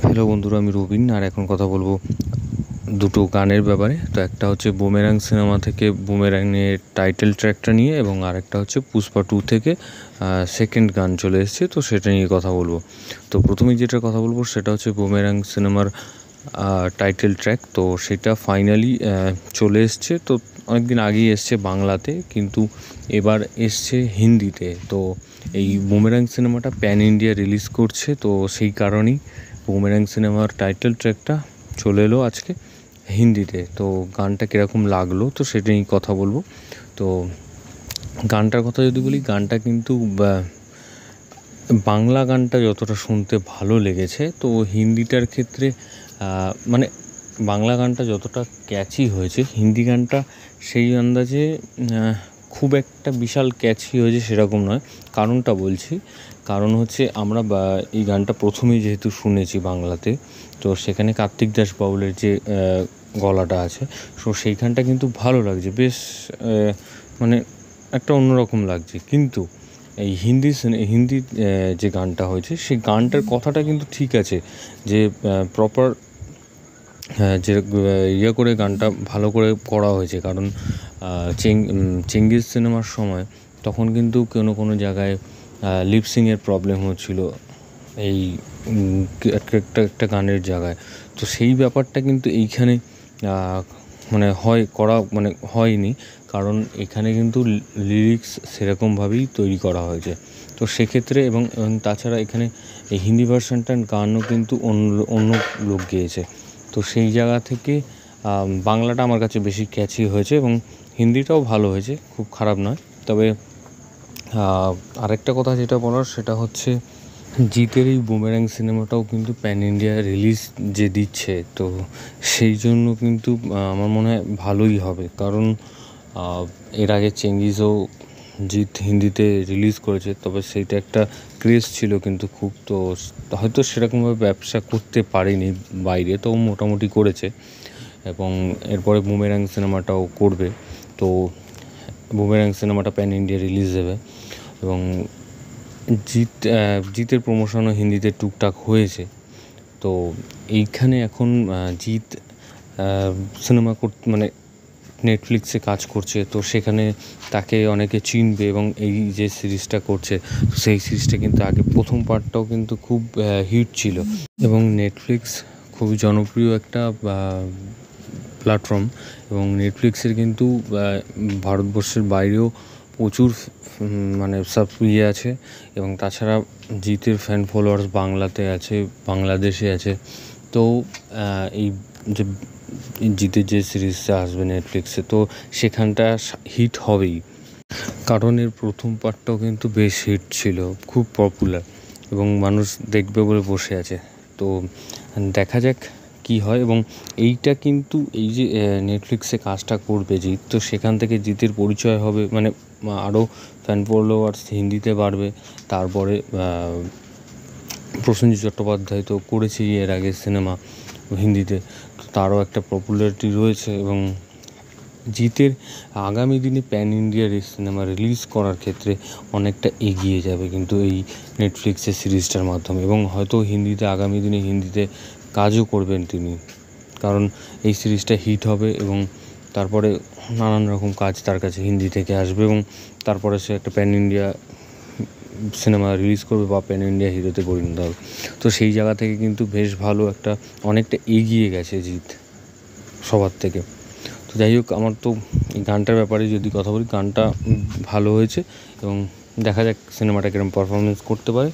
Hello বন্ধুরা, আমি রবিন। আর এখন কথা বলবো দুটো গানের ব্যাপারে। তো একটা হচ্ছে বুমেরাং সিনেমা থেকে বুমেরাংয়ের টাইটেল ট্র্যাকটা নিয়ে, এবং আরেকটা হচ্ছে পুষ্পা 2 থেকে সেকেন্ড গান চলে এসেছে, তো সেটা নিয়ে কথা বলবো। তো প্রথমেই যেটা কথা বলবো সেটা হচ্ছে বুমেরাং সিনেমার টাইটেল ট্র্যাক। তো সেটা ফাইনালি চলে এসছে। তো অনেকদিন আগেই এসছে বাংলাতে, কিন্তু এবার এসছে হিন্দিতে। তো এই বুমেরাং সিনেমাটা প্যান ইন্ডিয়া রিলিজ করছে, তো সেই কারণেই বুমেরাং সিনেমার টাইটেল ট্র্যাকটা চলে এলো আজকে হিন্দিতে। তো গানটা কীরকম লাগলো তো সেটা নিয়ে কথা বলবো। তো গানটার কথা যদি বলি, গানটা কিন্তু বাংলা গানটা যতটা শুনতে ভালো লেগেছে, তো হিন্দিটার ক্ষেত্রে মানে বাংলা গানটা যতটা ক্যাচি হয়েছে, হিন্দি গানটা সেই আন্দাজে খুব একটা বিশাল ক্যাচি হয়েছে সেরকম নয়। কারণটা বলছি, কারণ হচ্ছে আমরা এই গানটা প্রথমেই যেহেতু শুনেছি বাংলাতে, তো সেখানে কার্তিক দাস বাউলের যে গলাটা আছে, সো সেইখানটা কিন্তু ভালো লাগছে, বেশ মানে একটা অন্যরকম লাগছে। কিন্তু এই হিন্দি যে গানটা হয়েছে, সেই গানটার কথাটা কিন্তু ঠিক আছে, যে প্রপার যে ইয়ে করে গানটা ভালো করে করা হয়েছে। কারণ চেঙ্গিজ সিনেমার সময় তখন কিন্তু কোনো জায়গায় লিপসিংয়ের প্রবলেম হচ্ছিলো এই একটা গানের জায়গায়। তো সেই ব্যাপারটা কিন্তু এইখানে হয়নি, কারণ এখানে কিন্তু লিরিক্স সেরকমভাবেই তৈরি করা হয়েছে। তো সেক্ষেত্রে এবং তাছাড়া এখানে এই হিন্দি ভার্সানটার গানও কিন্তু অন্য লোক গেয়েছে। তো সেই জায়গা থেকে বাংলাটা আমার কাছে বেশি ক্যাচি হয়েছে, এবং হিন্দিটাও ভালো হয়েছে, খুব খারাপ নয়। তবে আরেকটা কথা যেটা বলার সেটা হচ্ছে, জিতের এই বুমেরাং সিনেমাটাও কিন্তু প্যান ইন্ডিয়া রিলিজ যে দিচ্ছে, তো সেই জন্য কিন্তু আমার মনে হয় ভালোই হবে। কারণ এর আগে চেঙ্গিজও জিত হিন্দিতে রিলিজ করেছে, তবে সেইটা একটা ক্রেজ ছিল কিন্তু খুব, তো হয়তো সেরকমভাবে ব্যবসা করতে পারেনি বাইরে, তো মোটামুটি করেছে। এবং এরপরে বুমেরাং সিনেমাটাও করবে। তো বুমেরাং সিনেমাটা প্যান ইন্ডিয়া রিলিজ দেবে, এবং জিতের প্রমোশনও হিন্দিতে টুকটাক হয়েছে। তো এইখানে এখন জিত সিনেমা নেটফ্লিক্সে কাজ করছে, তো সেখানে তাকে অনেকে চিনবে, এবং এই যে সিরিজটা করছে, সেই সিরিজটা কিন্তু আগে প্রথম পার্টটাও কিন্তু খুব হিট ছিল, এবং নেটফ্লিক্স খুবই জনপ্রিয় একটা প্ল্যাটফর্ম। এবং নেটফ্লিক্সের কিন্তু ভারতবর্ষের বাইরেও প্রচুর আছে, এবং তাছাড়া জিতের ফ্যান ফলোয়ার্স বাংলাতে আছে, বাংলাদেশে আছে। তো এই যে জিতের যে সিরিজটা আসবে নেটফ্লিক্সে, তো সেখানটা হিট হবেই, কারণ এর প্রথম পার্টটাও কিন্তু বেশ হিট ছিল, খুব পপুলার, এবং মানুষ দেখবে বলে বসে আছে। তো দেখা যাক কি হয়। এবং এইটা কিন্তু এই যে নেটফ্লিক্সে কাজটা করবে জিত, তো সেখান থেকে জিতের পরিচয় হবে, আরও ফ্যান ফলোয়ার্স হিন্দিতে বাড়বে। তারপরে প্রসেনজিৎ চট্টোপাধ্যায় তো করেছেই এর আগে সিনেমা হিন্দিতে, তো তারও একটা পপুলারিটি রয়েছে, এবং জিতের আগামী দিনে প্যান ইন্ডিয়ার এই সিনেমা রিলিজ করার ক্ষেত্রে অনেকটা এগিয়ে যাবে কিন্তু এই নেটফ্লিক্সের সিরিজটার মাধ্যমে, এবং হয়তো আগামী দিনে হিন্দিতে কাজও করবেন তিনি, কারণ এই সিরিজটা হিট হবে, এবং তারপরে নানান রকম কাজ তার কাছে হিন্দি থেকে আসবে, এবং তারপরে সে একটা প্যান ইন্ডিয়া সিনেমা রিলিজ করবে বা প্যান ইন্ডিয়া হিরোতে পরিণত হবে। তো সেই জায়গা থেকে কিন্তু বেশ ভালো অনেকটা এগিয়ে গেছে জিত সবার থেকে। তো যাই হোক, আমার তো এই গানটার ব্যাপারে যদি কথা বলি, গানটা ভালো হয়েছে, এবং দেখা যাক সিনেমাটা কিরকম পারফরমেন্স করতে পারে।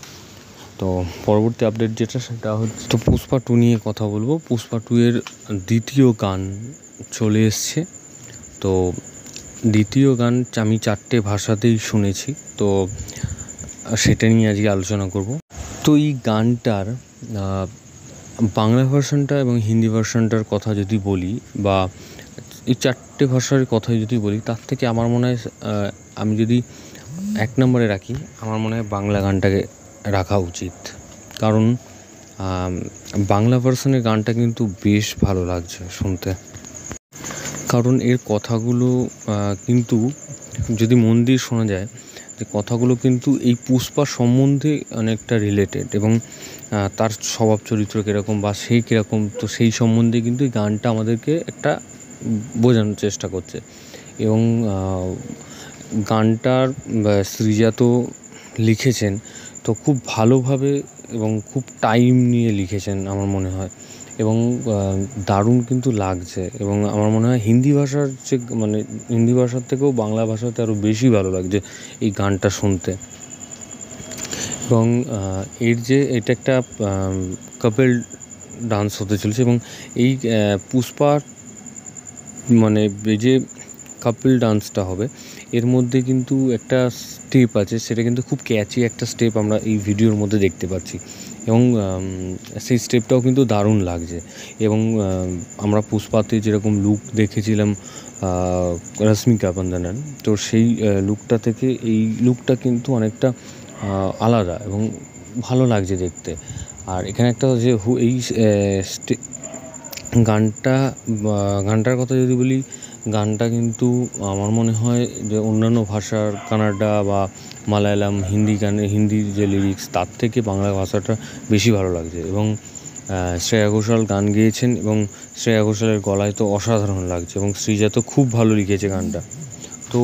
তো পরবর্তী আপডেট যেটা সেটা হচ্ছে, তো পুষ্পা 2 নিয়ে কথা বলবো। পুষ্পা 2 এর দ্বিতীয় গান চলে এসছে। তো দ্বিতীয় গান আমি 4টে ভাষাতেই শুনেছি, তো সেটা নিয়ে আজকে আলোচনা করব। তো এই গানটার বাংলা ভার্সনটা এবং হিন্দি ভার্সনটার কথা যদি বলি, বা এই 4টে ভাষার কথাই যদি বলি, তার থেকে আমার মনে হয় আমি যদি 1 নম্বরে রাখি, আমার মনে হয় বাংলা গানটাকে রাখা উচিত। কারণ বাংলা ভার্সনের গানটা কিন্তু বেশ ভালো লাগছে শুনতে, কারণ এর কথাগুলো কিন্তু যদি মন দিয়ে শোনা যায়, যে কথাগুলো কিন্তু এই পুষ্পা সম্বন্ধে অনেকটা রিলেটেড, এবং তার স্বভাব চরিত্র কীরকম বা সেই কীরকম, তো সেই সম্বন্ধে কিন্তু এই গানটা আমাদেরকে একটা বোঝানোর চেষ্টা করছে। এবং গানটার শ্রীজাত লিখেছেন তো খুব ভালোভাবে এবং খুব টাইম নিয়ে লিখেছেন আমার মনে হয়, এবং দারুণ কিন্তু লাগছে। এবং আমার মনে হয় হিন্দি ভাষার যে মানে হিন্দি ভাষার থেকেও বাংলা ভাষাতে আরও বেশি ভালো লাগছে এই গানটা শুনতে। এবং এটা একটা কাপল ডান্স হতে চলেছে, এবং এই পুষ্পার মানে এই যে কাপল ডান্সটা হবে এর মধ্যে কিন্তু একটা স্টেপ আছে, সেটা কিন্তু খুব ক্যাচি একটা স্টেপ আমরা এই ভিডিওর মধ্যে দেখতে পাচ্ছি, এবং সেই স্টেপটাও কিন্তু দারুণ লাগছে। এবং আমরা পুষ্পাতে যেরকম লুক দেখেছিলাম রশ্মিকা মন্দানার, তো সেই লুকটা থেকে এই লুকটা কিন্তু অনেকটা আলাদা এবং ভালো লাগছে দেখতে। আর এখানে একটা যে এই গানটার কথা যদি বলি, গানটা কিন্তু আমার মনে হয় যে অন্যান্য ভাষার কানাডা বা মালায়ালাম হিন্দির যে লিরিক্স তার থেকে বাংলা ভাষাটা বেশি ভালো লাগছে। এবং শ্রেয়া ঘোষাল গান গেয়েছেন, এবং শ্রেয়া ঘোষালের গলায় তো অসাধারণ লাগছে, এবং শ্রীজাত খুব ভালো লিখেছে গানটা। তো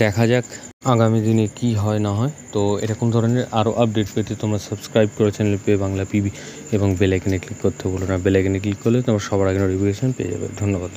দেখা যাক আগামী দিনে কি হয় না হয়। তো এরকম ধরনের আরও আপডেট পেতে তোমরা সাবস্ক্রাইব করো চ্যানেল পেয়ে বাংলা পিবি, এবং বেল আইকনে ক্লিক করতে বলো না। বেল আইকনে ক্লিক করলে তোমরা সবার আগে নোটিফিকেশন পেয়ে যাবে। ধন্যবাদ।